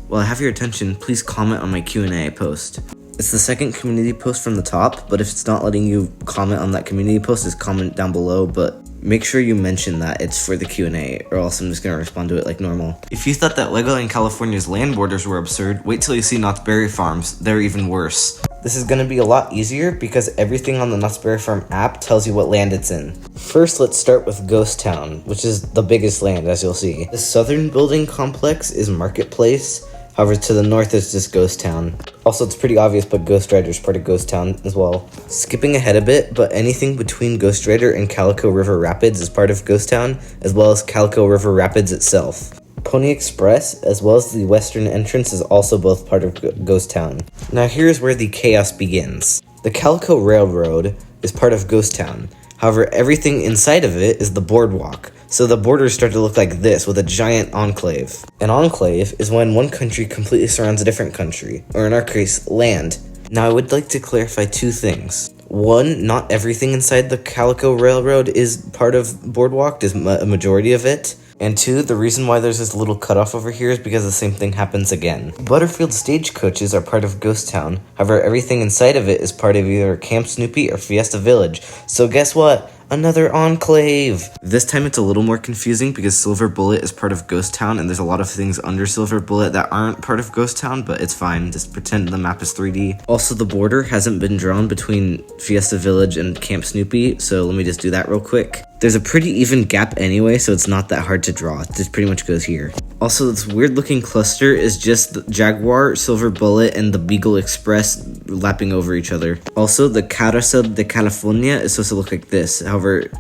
While I have your attention, please comment on my Q&A post. It's the second community post from the top, but if it's not letting you comment on that community post, just comment down below, but make sure you mention that it's for the Q&A, or else I'm just going to respond to it like normal. If you thought that Legoland California's land borders were absurd, wait till you see Knott's Berry Farms. They're even worse. This is going to be a lot easier because everything on the Knott's Berry Farm app tells you what land it's in. First, let's start with Ghost Town, which is the biggest land, as you'll see. The southern building complex is Marketplace. However, to the north is just Ghost Town. Also, it's pretty obvious, but Ghost Rider is part of Ghost Town as well. Skipping ahead a bit, but anything between Ghost Rider and Calico River Rapids is part of Ghost Town, as well as Calico River Rapids itself. Pony Express, as well as the western entrance, is also both part of Ghost Town. Now here's where the chaos begins. The Calico Railroad is part of Ghost Town. However, everything inside of it is the boardwalk. So the borders start to look like this, with a giant enclave. An enclave is when one country completely surrounds a different country, or in our case, land. Now I would like to clarify two things. One, not everything inside the Calico Railroad is part of Boardwalk, is a majority of it. And two, the reason why there's this little cutoff over here is because the same thing happens again. Butterfield stagecoaches are part of Ghost Town. However, everything inside of it is part of either Camp Snoopy or Fiesta Village. So guess what? Another enclave! This time it's a little more confusing because Silver Bullet is part of Ghost Town and there's a lot of things under Silver Bullet that aren't part of Ghost Town, but it's fine, just pretend the map is 3D. Also, the border hasn't been drawn between Fiesta Village and Camp Snoopy, so let me just do that real quick. There's a pretty even gap anyway, so it's not that hard to draw. It just pretty much goes here. Also, this weird looking cluster is just the Jaguar, Silver Bullet, and the Beagle Express lapping over each other. Also, the Carousel de California is supposed to look like this. However,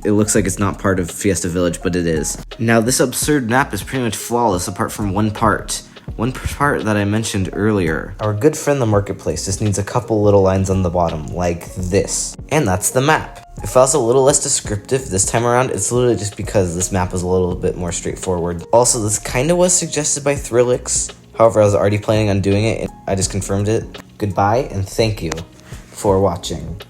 it looks like it's not part of Fiesta Village, but it is. Now, this absurd map is pretty much flawless apart from one part. One part that I mentioned earlier. Our good friend the Marketplace just needs a couple little lines on the bottom, like this. And that's the map. If I was a little less descriptive this time around, it's literally just because this map is a little bit more straightforward. Also, this kind of was suggested by Thrillix. However, I was already planning on doing it, and I just confirmed it. Goodbye, and thank you for watching.